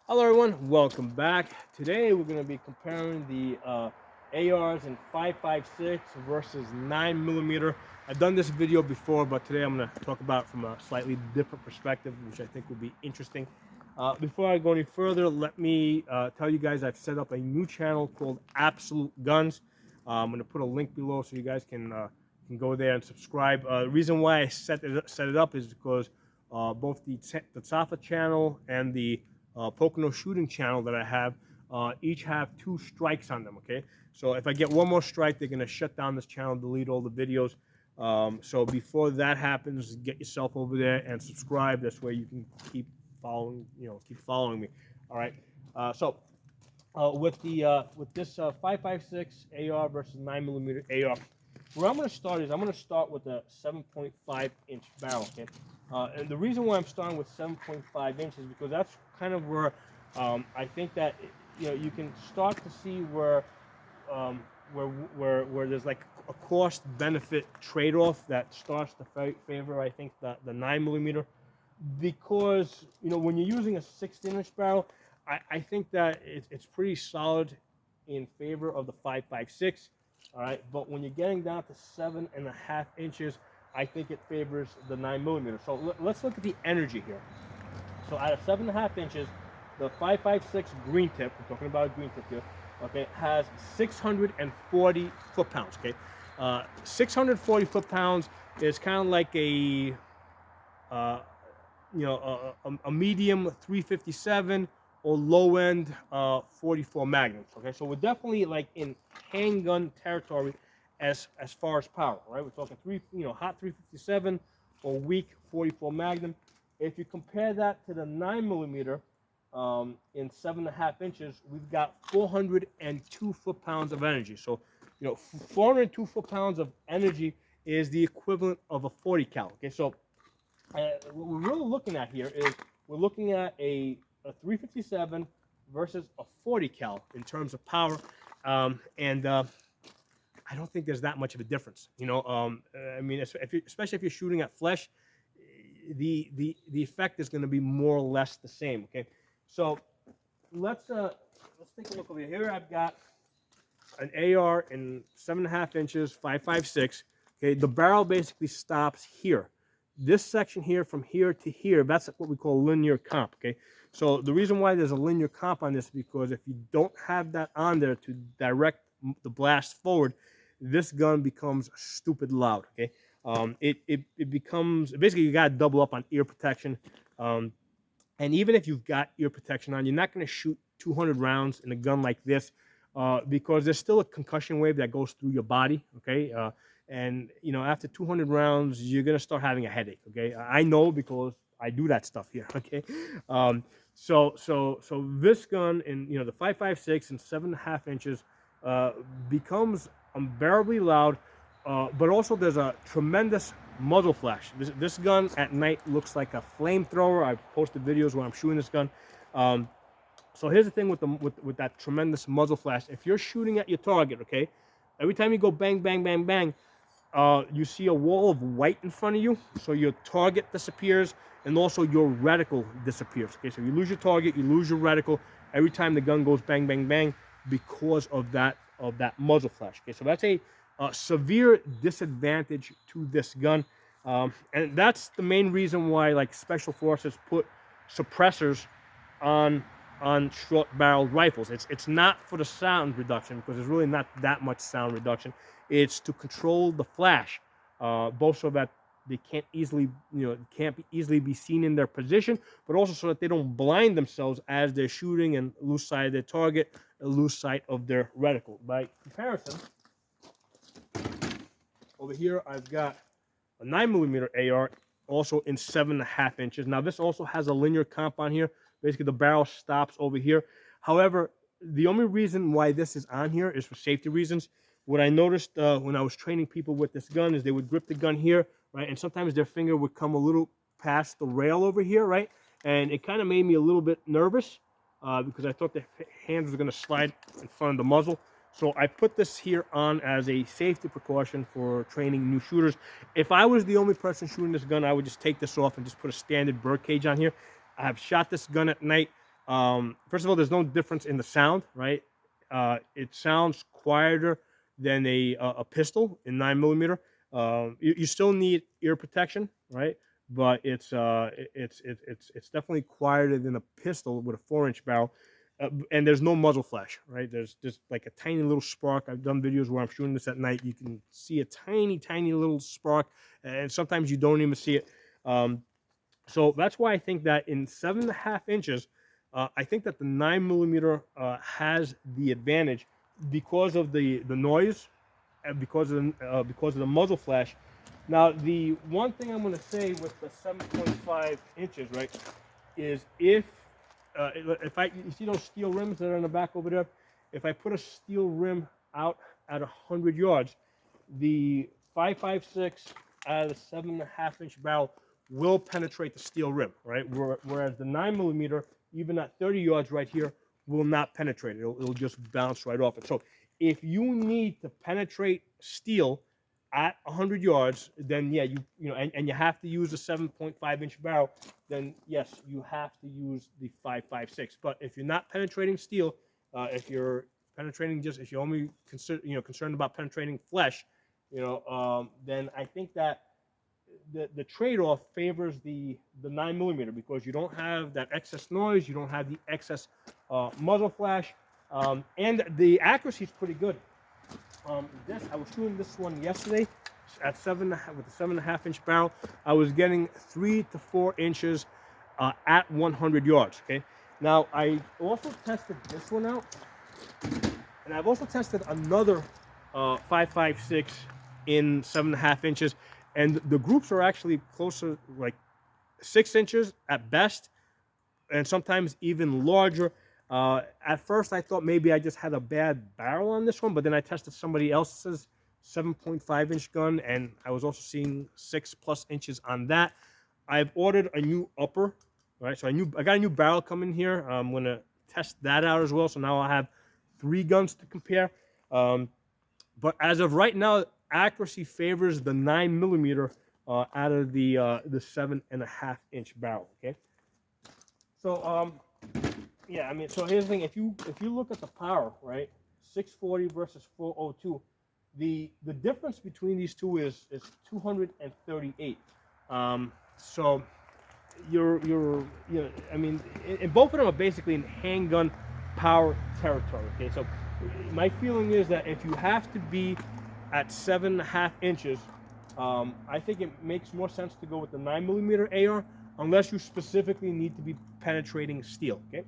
Hello everyone, welcome back. Today we're going to be comparing the ARs in 5.56 versus 9 millimeter. I've done this video before, but today I'm going to talk about it from a slightly different perspective, which I think will be interesting. Before I go any further, let me tell you guys I've set up a new channel called Absolute Guns. I'm going to put a link below so you guys can go there and subscribe. The reason why I set it up is because both the Tsafa channel and the Pocono shooting channel that I have each have 2 strikes on them. Okay, so if I get one more strike, they're gonna shut down this channel, delete all the videos. So before that happens, get yourself over there and subscribe. This way you can keep following, keep following me. All right. With this 5.56 AR versus 9 millimeter AR, where I'm going to start is I'm going to start with a 7.5 inch barrel. Okay, and the reason why I'm starting with 7.5 inches is because that's kind of where I think that you can start to see um, where there's like a cost benefit trade off that starts to favor I think the 9 millimeter, because when you're using a 16-inch barrel, I think that it's pretty solid in favor of the 5.56. All right, but when you're getting down to 7.5 inches, I think it favors the 9 millimeter. So let's look at the energy here. So out of 7.5 inches, the 5.56 green tip, we're talking about a green tip here, okay, has 640 foot-pounds. Okay, 640 foot-pounds is kind of like uh, a medium 357 or low end 44 magnums. Okay, so we're definitely like in handgun territory as far as power, right? We're talking hot 357 or weak 44 magnum. If you compare that to the 9 millimeter in 7.5 inches, we've got 402 foot-pounds of energy. So 402 foot-pounds of energy is the equivalent of a 40 cal. Okay, so what we're really looking at here is we're looking at a 357 versus a 40 cal in terms of power, and I don't think there's that much of a difference. I mean, especially if you're shooting at flesh, the effect is going to be more or less the same. Okay, so let's take a look over here. Here I've got an AR in 7.5 inches, 5.56. Okay, the barrel basically stops here. This section here, from here to here, that's what we call linear comp. Okay, so the reason why there's a linear comp on this is because if you don't have that on there to direct the blast forward, this gun becomes stupid loud. Okay, it becomes basically you got to double up on ear protection. And even if you've got ear protection on, you're not going to shoot 200 rounds in a gun like this, because there's still a concussion wave that goes through your body. Okay, and after 200 rounds, you're going to start having a headache. Okay, I know because I do that stuff here. Okay, so this gun in the 5.56 and 7.5 inches uh, becomes unbearably loud, but also there's a tremendous muzzle flash. This gun at night looks like a flamethrower. I've posted videos where I'm shooting this gun. Um, so here's the thing with that tremendous muzzle flash. If you're shooting at your target, okay, every time you go bang, bang, bang, bang, you see a wall of white in front of you. So your target disappears and also your reticle disappears. Okay, so you lose your target, you lose your reticle every time the gun goes bang, bang, bang because of that muzzle flash. Okay, so that's a severe disadvantage to this gun, and that's the main reason why like special forces put suppressors on short barreled rifles. It's not for the sound reduction, because there's really not that much sound reduction. It's to control the flash, both so that they can't easily be seen in their position, but also so that they don't blind themselves as they're shooting and lose sight of their target, lose sight of their reticle. By comparison, over here I've got a 9 millimeter AR, also in 7.5 inches. Now this also has a linear comp on here. Basically, the barrel stops over here. However, the only reason why this is on here is for safety reasons. What I noticed when I was training people with this gun is they would grip the gun here, right, and sometimes their finger would come a little past the rail over here, right, and it kind of made me a little bit nervous because I thought the hands were going to slide in front of the muzzle. So I put this here on as a safety precaution for training new shooters. If I was the only person shooting this gun, I would just take this off and just put a standard bird cage on here. I have shot this gun at night. First of all, there's no difference in the sound, right? It sounds quieter than a pistol in 9 millimeter. You still need ear protection, right? But it's definitely quieter than a pistol with a 4-inch barrel. And there's no muzzle flash, right? There's just like a tiny little spark. I've done videos where I'm shooting this at night. You can see a tiny little spark, and sometimes you don't even see it. So that's why I think that in 7.5 inches, I think that the 9 millimeter has the advantage because of the noise and because of the muzzle flash. Now, the one thing I'm going to say with the 7.5 inches, right, is if you see those steel rims that are in the back over there, if I put a steel rim out at 100 yards, the 5.56 out of the 7.5 inch barrel will penetrate the steel rim, right? Whereas the 9 millimeter, even at 30 yards right here, will not penetrate it. It'll just bounce right off it. So if you need to penetrate steel at 100 yards, then yeah, and you have to use a 7.5 inch barrel, then yes, you have to use the 5.56. But if you're not penetrating steel, if you're if you're only concerned about penetrating flesh, then I think that the trade-off favors the 9 millimeter because you don't have that excess noise, you don't have the excess muzzle flash, and the accuracy is pretty good. I was shooting this one yesterday at with a 7.5 inch barrel. I was getting 3 to 4 inches at 100 yards. Okay. Now I also tested this one out, and I've also tested another 5.56 in 7.5 inches, and the groups are actually closer, like 6 inches at best, and sometimes even larger. At first, I thought maybe I just had a bad barrel on this one, but then I tested somebody else's 7.5 inch gun, and I was also seeing 6+ inches on that. I've ordered a new upper, right? So I got a new barrel coming here. I'm gonna test that out as well. So now I have 3 guns to compare. But as of right now, accuracy favors the 9 millimeter out of the 7.5 inch barrel. Okay. So yeah, I mean, so here's the thing: if you look at the power, right, 640 versus 402, the difference between these two is 238. So I mean, and both of them are basically in handgun power territory. Okay, so my feeling is that if you have to be at 7.5 inches, I think it makes more sense to go with the 9 millimeter AR unless you specifically need to be penetrating steel. Okay.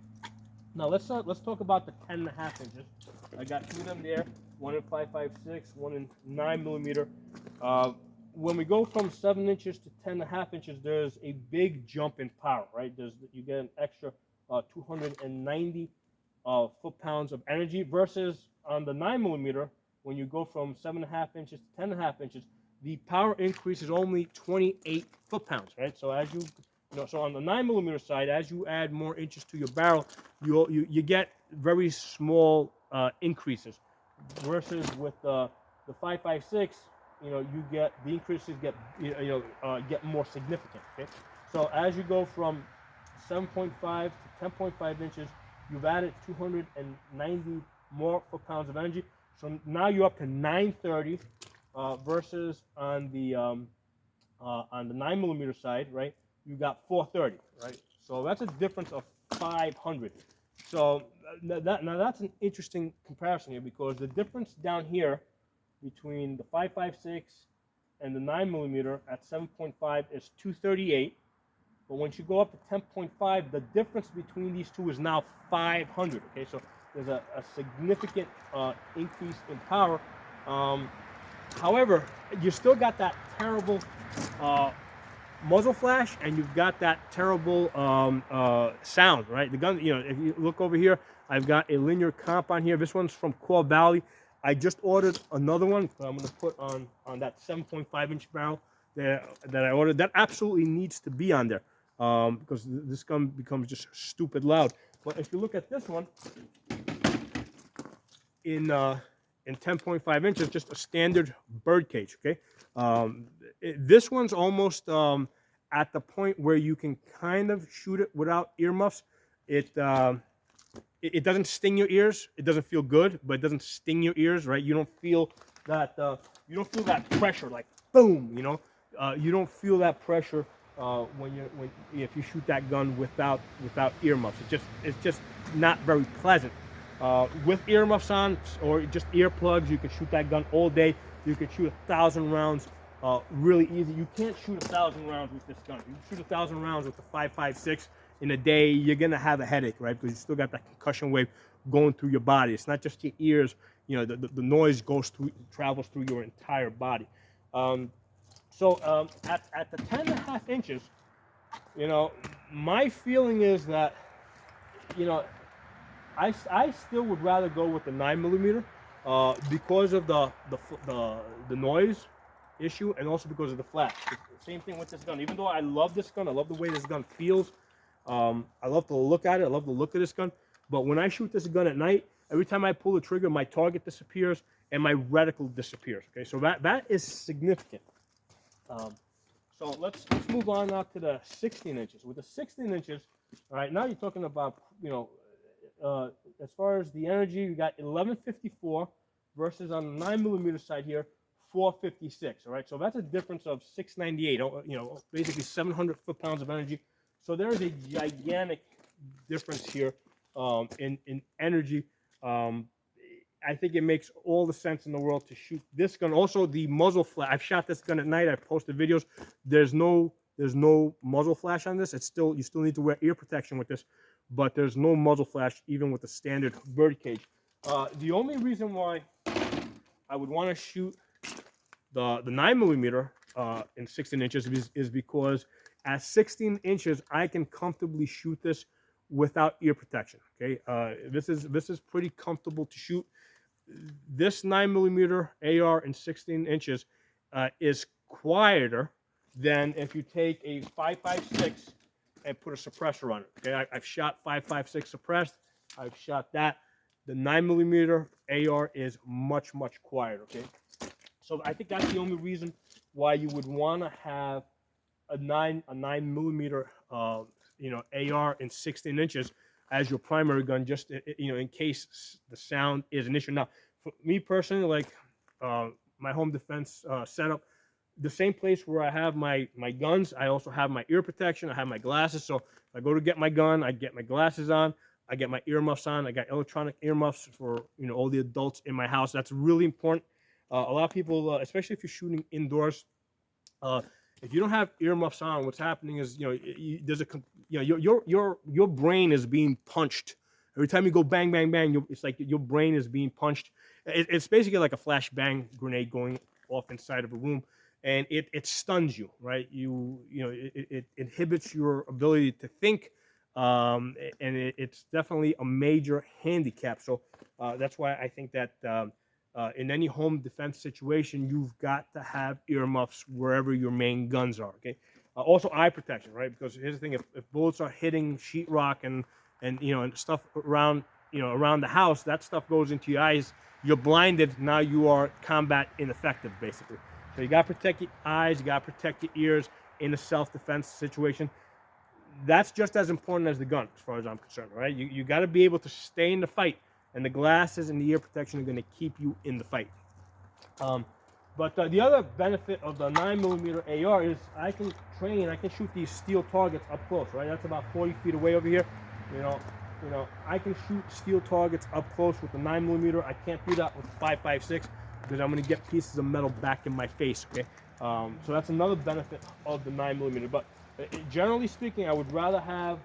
Now let's talk about the 10.5 inches. I got 2 of them there, one in 5.56, one in 9 millimeter. When we go from 7 inches to 10.5 inches, there's a big jump in power, right? You get an extra 290 foot-pounds of energy versus on the 9 millimeter, when you go from 7.5 inches to 10.5 inches, the power increase is only 28 foot-pounds, right? So as so on the 9 millimeter side, as you add more inches to your barrel, you get very small increases. Versus with the 5.56, you get the increases get more significant. Okay, so as you go from 7.5 to 10.5 inches, you've added 290 more foot-pounds of energy. So now you're up to 930 versus on the 9 millimeter side, right? You got 430, right? So that's a difference of 500. So now that's an interesting comparison here because the difference down here between the 5.56 and the 9 millimeter at 7.5 is 238. But once you go up to 10.5, the difference between these two is now 500. Okay, so there's a significant increase in power. However, you still got that terrible muzzle flash, and you've got that terrible sound, right? The gun, if you look over here, I've got a linear comp on here. This one's from Core Valley. I just ordered another one. I'm going to put on that 7.5 inch barrel that I ordered. That absolutely needs to be on there because this gun becomes just stupid loud. But if you look at this one in 10.5 inches, just a standard bird cage. Okay, this one's almost at the point where you can kind of shoot it without earmuffs. it doesn't sting your ears. It doesn't feel good, but it doesn't sting your ears, right? You don't feel that pressure, like boom, you don't feel that pressure when if you shoot that gun without earmuffs. It's just not very pleasant. With earmuffs on or just earplugs, you can shoot that gun all day. You can shoot 1,000 rounds really easy. You can't shoot 1,000 rounds with this gun. You shoot 1,000 rounds with the 5.56 in a day, you're gonna have a headache, right? Because you still got that concussion wave going through your body. It's not just your ears. The noise travels through your entire body. At the 10.5 inches, my feeling is that, I still would rather go with the 9mm because of the noise issue, and also because of the flash. Same thing with this gun. Even though I love this gun, I love the way this gun feels. I love to look at it. I love the look of this gun. But when I shoot this gun at night, every time I pull the trigger, my target disappears and my reticle disappears. Okay, so that is significant. So let's move on now to the 16 inches. With the 16 inches, all right, now you're talking about, as far as the energy, you got 1154 versus on the 9mm side here, 456. All right, so that's a difference of 698. Basically 700 foot-pounds of energy. So there is a gigantic difference here in energy. I think it makes all the sense in the world to shoot this gun. Also, the muzzle flash. I've shot this gun at night. I've posted videos. There's no muzzle flash on this. You still need to wear ear protection with this, but there's no muzzle flash even with the standard birdcage. The only reason why I would want to shoot the 9mm in 16 inches is because at 16 inches I can comfortably shoot this without ear protection. Okay, this is pretty comfortable to shoot. This 9mm AR in 16 inches is quieter than if you take a 5.56 and put a suppressor on it. Okay, I've shot 5.56 suppressed. I've shot that. The 9mm AR is much quieter. Okay, so I think that's the only reason why you would want to have a 9mm AR in 16 inches as your primary gun, just in case the sound is an issue. Now, for me personally, like my home defense setup, the same place where I have my guns, I also have my ear protection. I have my glasses. So if I go to get my gun, I get my glasses on. I get my earmuffs on. I got electronic earmuffs for all the adults in my house. That's really important. A lot of people, especially if you're shooting indoors, if you don't have earmuffs on, what's happening is there's your brain is being punched every time you go bang bang bang. It's like your brain is being punched. It's basically like a flashbang grenade going off inside of a room, and it stuns you, right? It inhibits your ability to think, and it's definitely a major handicap. So that's why I think that in any home defense situation, you've got to have earmuffs wherever your main guns are. Okay. Also eye protection, right? Because here's the thing: if bullets are hitting sheetrock and stuff around around the house, that stuff goes into your eyes. You're blinded. Now you are combat ineffective, basically. So you got to protect your eyes. You got to protect your ears in a self-defense situation. That's just as important as the gun, as far as I'm concerned. Right? You got to be able to stay in the fight. And the glasses and the ear protection are going to keep you in the fight. But the other benefit of the 9mm AR is I can shoot these steel targets up close, right? That's about 40 feet away over here. I can shoot steel targets up close with the 9mm. I can't do that with the 5.56 because I'm going to get pieces of metal back in my face, okay? So that's another benefit of the 9mm. But generally speaking, I would rather have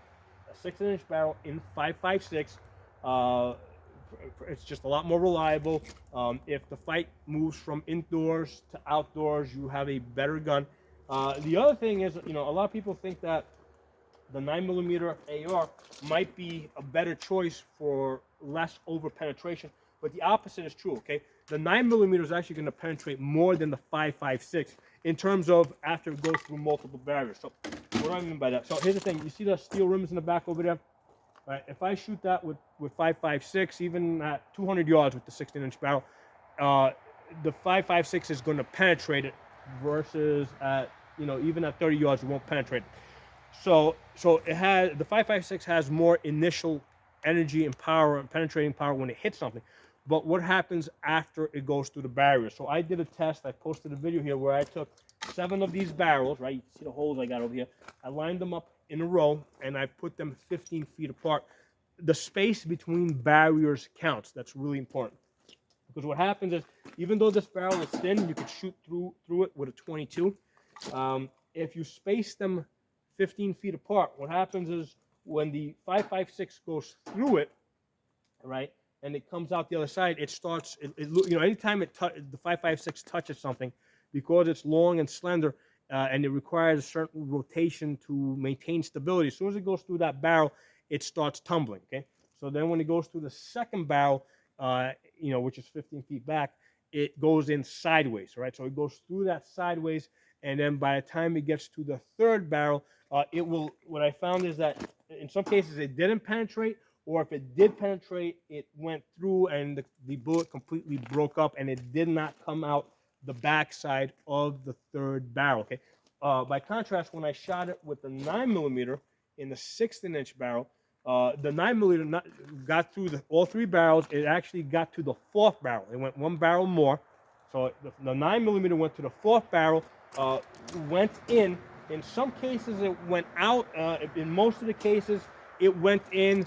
a 16-inch barrel in 5.56. It's just a lot more reliable. If the fight moves from indoors to outdoors, you have a better gun. The other thing is, a lot of people think that the 9mm AR might be a better choice for less over penetration, but the opposite is true. Okay, the 9mm is actually going to penetrate more than the 5.56 in terms of after it goes through multiple barriers. So, what do I mean by that? So here's the thing: you see the steel rims in the back over there? Right, if I shoot that with 5.56, even at 200 yards with the 16-inch barrel, the 5.56 is going to penetrate it versus at even at 30 yards it won't penetrate it. So it has the 5.56 has more initial energy and power and penetrating power when it hits something. But what happens after it goes through the barrier? So I did a test. I posted a video here where I took 7 of these barrels, right? You can see the holes I got over here. I lined them up in a row and I put them 15 feet apart. The space between barriers counts. That's really important. Because what happens is, even though this barrel is thin, you could shoot through it with a 22. If you space them 15 feet apart, what happens is when the 5.56 goes through it, right, and it comes out the other side, it starts. Anytime the 5.56 touches something, because it's long and slender, and it requires a certain rotation to maintain stability. As soon as it goes through that barrel, it starts tumbling. Okay, so then when it goes through the second barrel, which is 15 feet back, it goes in sideways, right? So it goes through that sideways, and then by the time it gets to the third barrel, it will. What I found is that in some cases it didn't penetrate, or if it did penetrate, it went through and the bullet completely broke up, and it did not come out the backside of the third barrel. Okay. By contrast, when I shot it with the 9mm in the 16-inch barrel, the 9mm got through all 3 barrels. It actually got to the 4th barrel. It went 1 barrel more. So the 9mm went to the 4th barrel, went in. In some cases, it went out. In most of the cases, it went in,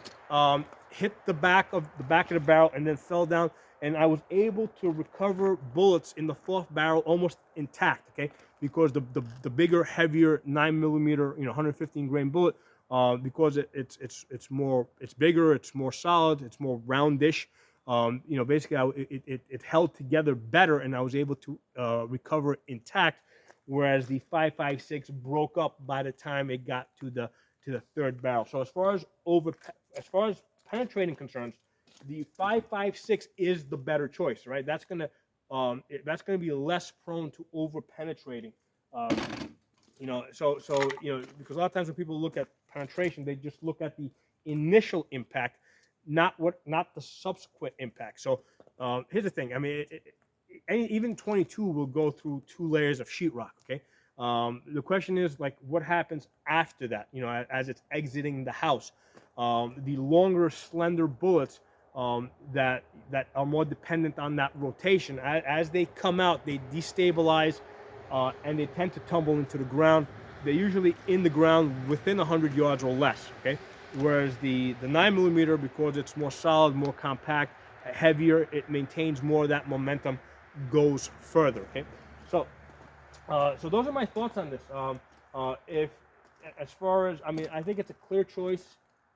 hit the back of the barrel, and then fell down. And I was able to recover bullets in the 4th barrel almost intact. Okay, because the bigger, heavier 9mm, 115 grain bullet, because it's bigger, it's more solid, it's more roundish. Basically, it held together better, and I was able to recover intact. Whereas the 5.56 broke up by the time it got to the third barrel. So as far as penetrating concerns, the 5.56 is the better choice, right? That's gonna be less prone to over penetrating. Because a lot of times when people look at penetration, they just look at the initial impact, not the subsequent impact. So here's the thing. I mean, even 22 will go through 2 layers of sheetrock. Okay. The question is, like, what happens after that? As it's exiting the house. The longer, slender bullets that are more dependent on that rotation, as they come out, they destabilize, and they tend to tumble into the ground. They're usually in the ground within 100 yards or less. Okay. Whereas the 9mm, because it's more solid, more compact, heavier, it maintains more of that momentum, goes further. Okay, so those are my thoughts on this. If as far as I think it's a clear choice.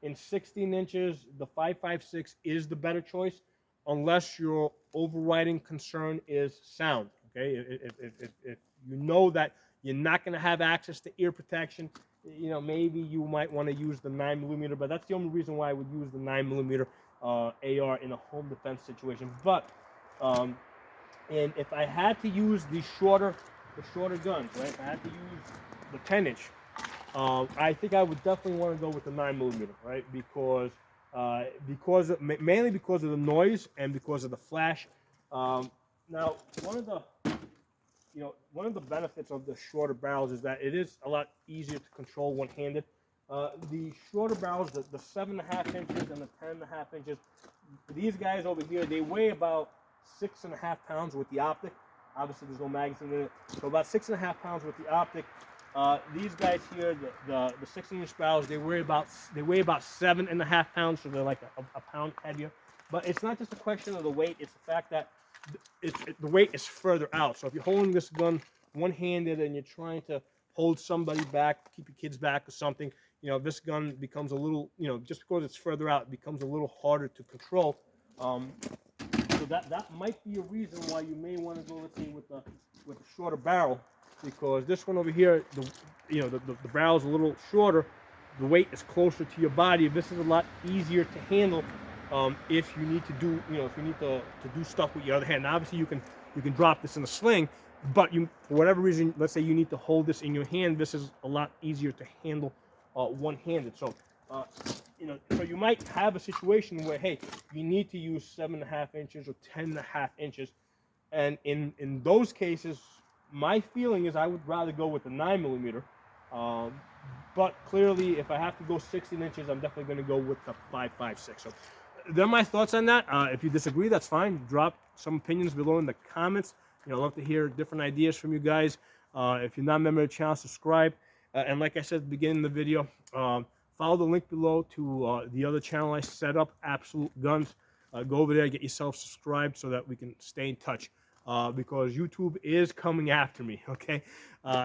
In 16 inches, the 5.56 is the better choice, unless your overriding concern is sound. Okay, if you know that you're not going to have access to ear protection, maybe you might want to use the 9mm. But that's the only reason why I would use the 9mm AR in a home defense situation. But and if I had to use the shorter guns, right? If I had to use the 10-inch, I think I would definitely want to go with the 9mm, right? Mainly because of the noise and because of the flash. Now, one of the benefits of the shorter barrels is that it is a lot easier to control one-handed. The shorter barrels, the 7.5 inches and the 10.5 inches, these guys over here, they weigh about 6.5 pounds with the optic. Obviously, there's no magazine in it, so about 6.5 pounds with the optic. These guys here, the 16-inch barrels, they weigh about 7.5 pounds, so they're like a pound heavier. But it's not just a question of the weight; it's the fact that the weight is further out. So if you're holding this gun one-handed and you're trying to hold somebody back, keep your kids back or something, this gun becomes a little, just because it's further out, it becomes a little harder to control. So that might be a reason why you may want to go, let's say, with the shorter barrel, because this one over here, the barrel is a little shorter, the weight is closer to your body. This is a lot easier to handle if you need to do, to do stuff with your other hand. Now, obviously, you can drop this in a sling, but for whatever reason, let's say you need to hold this in your hand, this is a lot easier to handle one-handed. So so you might have a situation where, hey, you need to use 7.5 inches or 10.5 inches, and in those cases, my feeling is I would rather go with the 9mm, But clearly, if I have to go 16 inches, I'm definitely going to go with the 5.56. So they're my thoughts on that. If you disagree, that's fine. Drop some opinions below in the comments. You know, I'd love to hear different ideas from you guys. If you're not a member of the channel, subscribe. And like I said at the beginning of the video, follow the link below to the other channel I set up, Absolute Guns. Go over there, get yourself subscribed so that we can stay in touch. Because YouTube is coming after me, okay?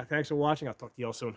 Thanks for watching. I'll talk to you all soon.